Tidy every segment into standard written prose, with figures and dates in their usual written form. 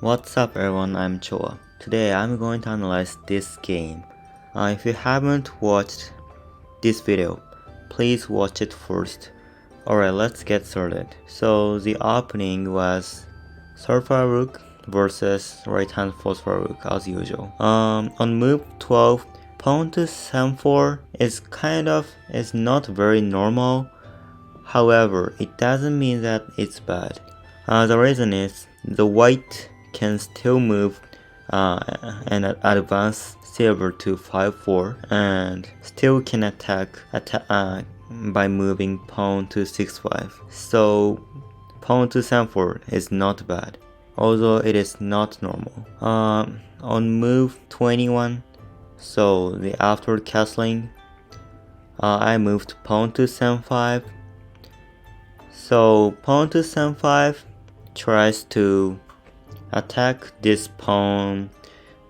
What's up everyone, I'm Choa. Today I'm going to analyze this game. If you haven't watched this video, please watch it first. Alright, let's get started. So the opening was Surfer Rook versus right hand Phosphor Rook as usual. On move 12, pawn to c4 is not very normal. However, it doesn't mean that it's bad. The reason is the white can still move and advance silver to 5-4 and still can attack by moving pawn to 6-5. So pawn to 7-4 is not bad, although it is not normal. On move 21, so the after castling, I moved pawn to 7-5. So pawn to 7-5 tries to attack this pawn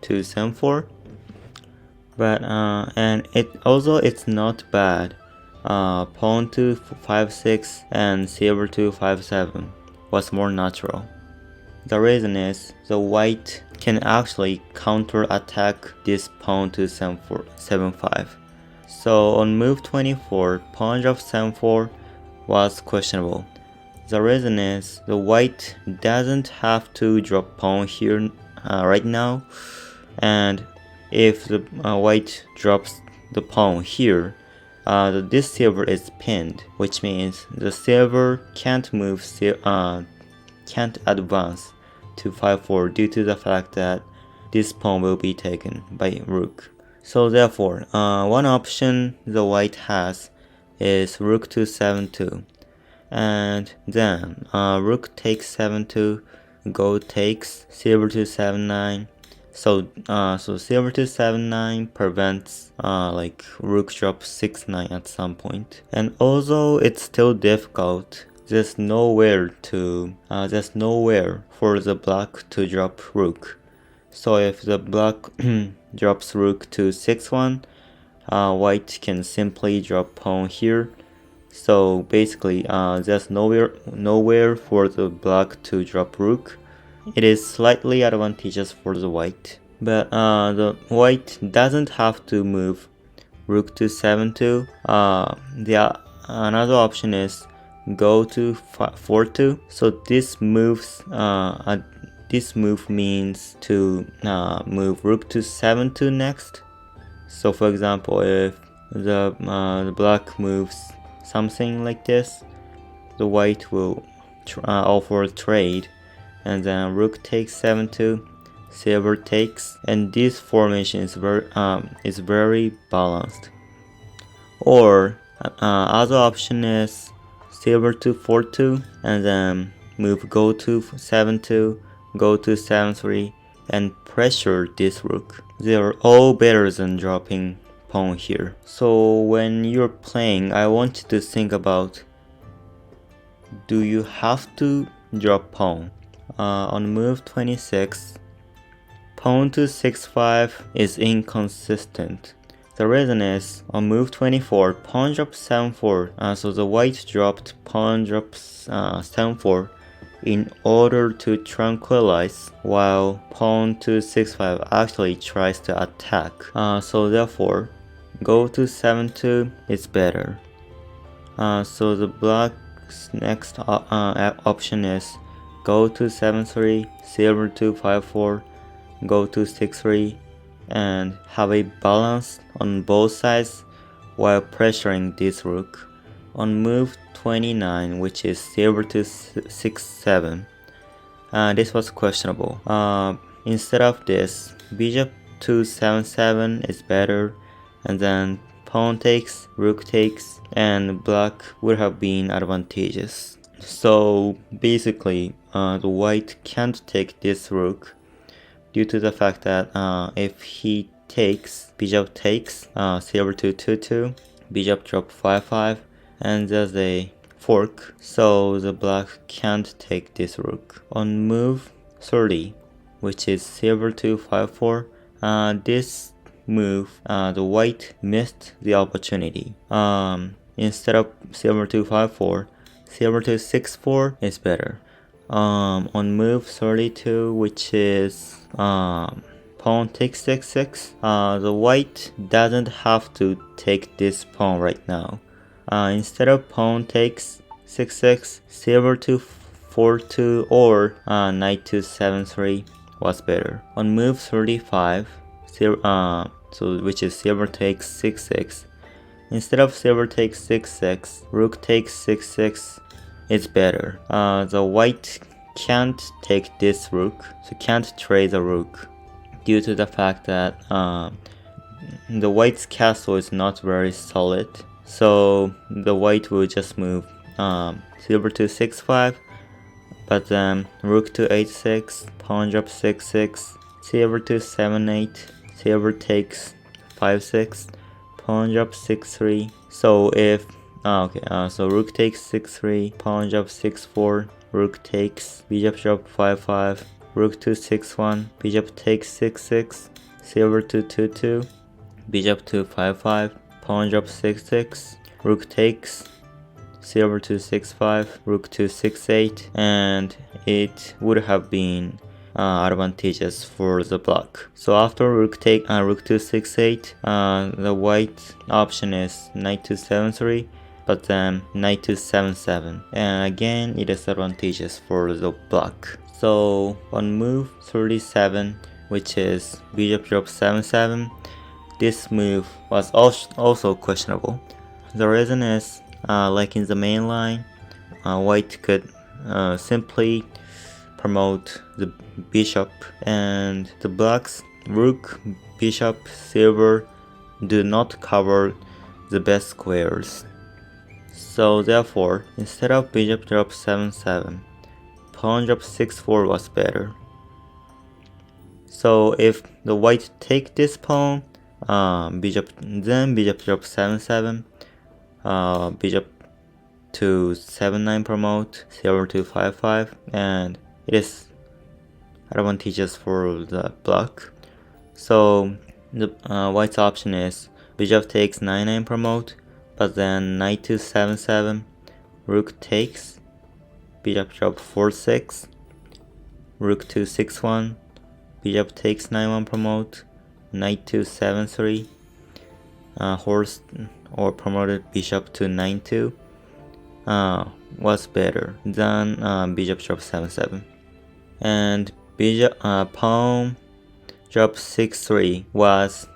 to 7-4, but and it's not bad. Pawn to 5-6 and silver to 5-7 was more natural. The reason is the white can actually counter attack this pawn to 7-5. So on move 24, pawn drops 7-4 was questionable. The reason is the white doesn't have to drop pawn here right now, and if the white drops the pawn here, this silver is pinned, which means the silver can't can't advance to 5-4 due to the fact that this pawn will be taken by rook. So therefore, one option the white has is rook to 7-2. And then rook takes 7-2, gold takes silver to 7-9. So silver to 7-9 prevents like rook drops 6-9 at some point. And although it's still difficult, there's nowhere for the black to drop rook. So if the black drops rook to 6-1, white can simply drop pawn here. So basically, there's nowhere for the black to drop rook. It is slightly advantageous for the white, but the white doesn't have to move rook to 7-2. Another option is go to 4-2. So this move means to move rook to 7-2 next. So for example, if the black moves something like this, the white will offer trade, and then rook takes 7-2, silver takes, and this formation is very balanced. Or other option is silver to 4-2, and then move go to 7-2, go to 7-3, and pressure this rook. They are all better than dropping pawn here. So when you're playing, I want you to think about, do you have to drop pawn? On move 26, pawn to 6-5 is inconsistent. The reason is, on move 24, pawn drops 7-4, so the white dropped pawn drops 7-4 in order to tranquilize, while pawn to 6-5 actually tries to attack. So therefore, go to 7-2 is better. So the black's next option is go to 7-3, silver to 5-4, go to 6-3, and have a balance on both sides while pressuring this rook. On move 29, which is silver to 6-7, this was questionable. Instead of this, bishop to 7-7 is better, and then pawn takes, rook takes, and black would have been advantageous. So basically, the white can't take this rook due to the fact that if he takes, bishop takes, silver to 2-2, bishop drop 5-5, and there's a fork, so the black can't take this rook. On move 30, which is silver to 5-4, this move, the white missed the opportunity. Instead of silver to 5-4, silver to 6-4 is better. On move 32, which is pawn takes c6, the white doesn't have to take this pawn right now. Instead of pawn takes c6, silver to 4-2 or knight to 7-3 was better. On move 35, which is silver takes 6-6. Instead of silver takes 6-6, rook takes 6-6 is better. The white can't take this rook, so can't trade the rook due to the fact that the white's castle is not very solid. So the white will just move silver to 6-5, but then rook to 8-6, pawn drop 6-6, silver to 7-8, silver takes 5-6, pawn drop 6-3. So if so rook takes 6-3, pawn drop 6-4, rook takes, bishop drop 5-5, rook to 6-1, bishop takes 6-6, silver to 2-2, bishop to 5-5, pawn drop 6-6, rook takes, silver to 6-5, rook to 6-8, and it would have been advantageous for the black. So after rook to 6-8, the white option is knight to 7-3, but then knight to 7-7, and again it is advantageous for the black. So on move 37, which is bishop drop 7-7, this move was also questionable. The reason is, like in the main line, white could simply promote the bishop, and the black's rook, bishop, silver do not cover the best squares. So therefore, instead of bishop drop 7-7, pawn drop 6-4 was better. So if the white take this pawn, bishop drop 7-7, bishop to 7-9 promote, silver to 5-5, and it is advantageous for the black. So the white's option is bishop takes 9-9 promote, but then knight to 7-7, rook takes, bishop drop 4-6, rook to 6-1, bishop takes 9-1 promote, knight to 7-3, horse or promoted bishop to 9-2 was better than bishop drop 7-7, and bishop pawn drop 6-3 was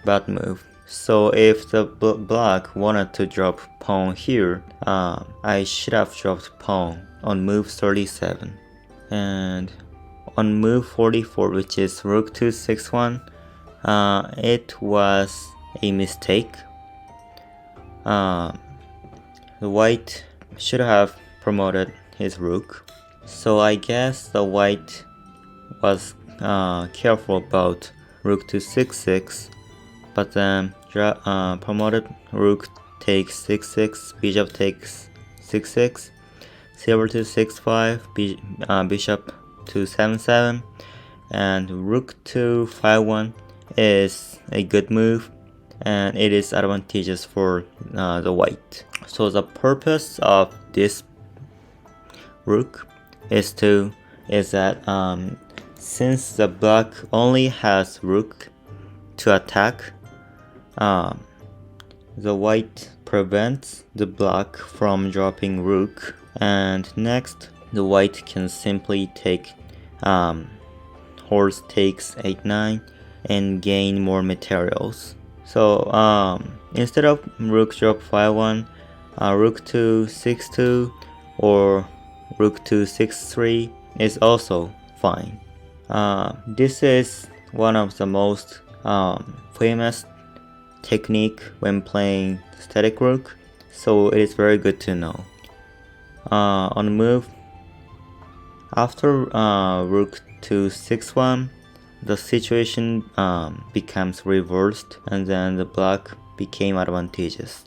bad move. So if the black wanted to drop pawn here, I should have dropped pawn on move 37. And on move 44, which is rook to 6-1, it was a mistake. The white should have promoted his rook. So I guess the white was careful about rook to 6-6, but then promoted rook takes 6-6, bishop takes 6-6, silver to 6-5, bishop to 7-7, and rook to 5-1 is a good move, and it is advantageous for the white. So the purpose of this rook is that since the black only has rook to attack, the white prevents the black from dropping rook, and next the white can simply take horse takes 8-9 and gain more materials. So instead of rook drop 5-1, rook to 6-2 or rook to 6-3 is also fine. This is one of the most famous technique when playing static rook, so it is very good to know. On move after rook to 6-1, the situation becomes reversed, and then the black became advantageous.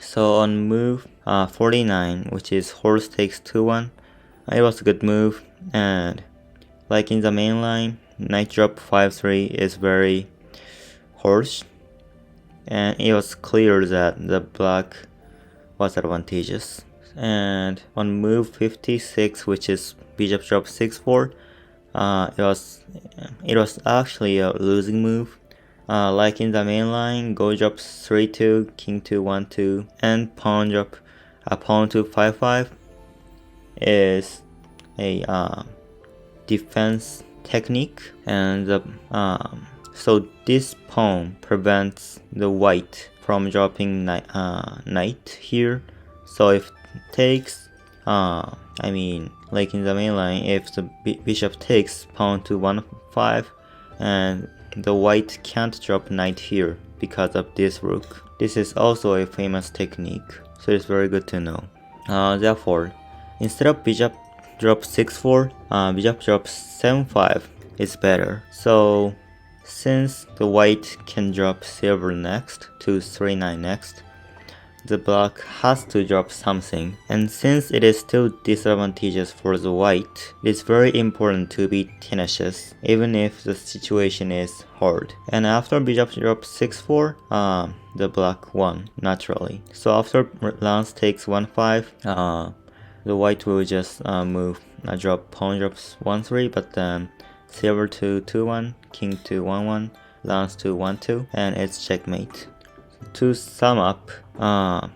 So on move 49, which is horse takes 2-1, it was a good move, and like in the main line, knight drop 5-3 is very harsh, and it was clear that the black was advantageous. and on move 56, which is bishop drop 6-4, it was actually a losing move. Like in the main line, go drop 3-2, king 2 1-2, and pawn drop pawn to 5-5 is a defense technique, and so this pawn prevents the white from dropping knight here. So if takes, like in the main line, if the bishop takes pawn to 1-5, and the white can't drop knight here because of this rook. This is also a famous technique, so it's very good to know. Therefore, instead of bishop drop 6-4, bishop drop 7-5 is better. So since the white can drop silver next to 3-9 next, the black has to drop something, and since it is still disadvantageous for the white, it is very important to be tenacious, even if the situation is hard. And after bishop drop 6-4, the black won naturally. So after lance takes 1-5, the white will just drop pawn drops 1-3, but then silver to 2-1, king to 1-1, lance to 1-2, and it's checkmate. To sum up,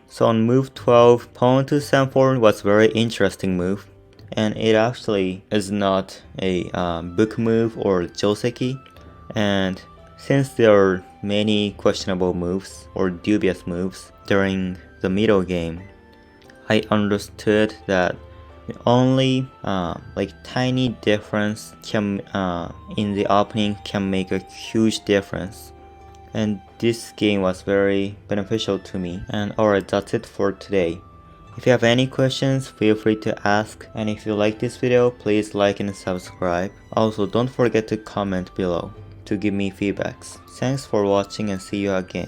so on move 12, pawn to 7-4 was very interesting move, and it actually is not a book move or joseki, and since there are many questionable moves or dubious moves during the middle game, I understood that only tiny difference can in the opening can make a huge difference. And this game was very beneficial to me. And alright, that's it for today. If you have any questions, feel free to ask. And if you like this video, please like and subscribe. Also, don't forget to comment below to give me feedbacks. Thanks for watching and see you again.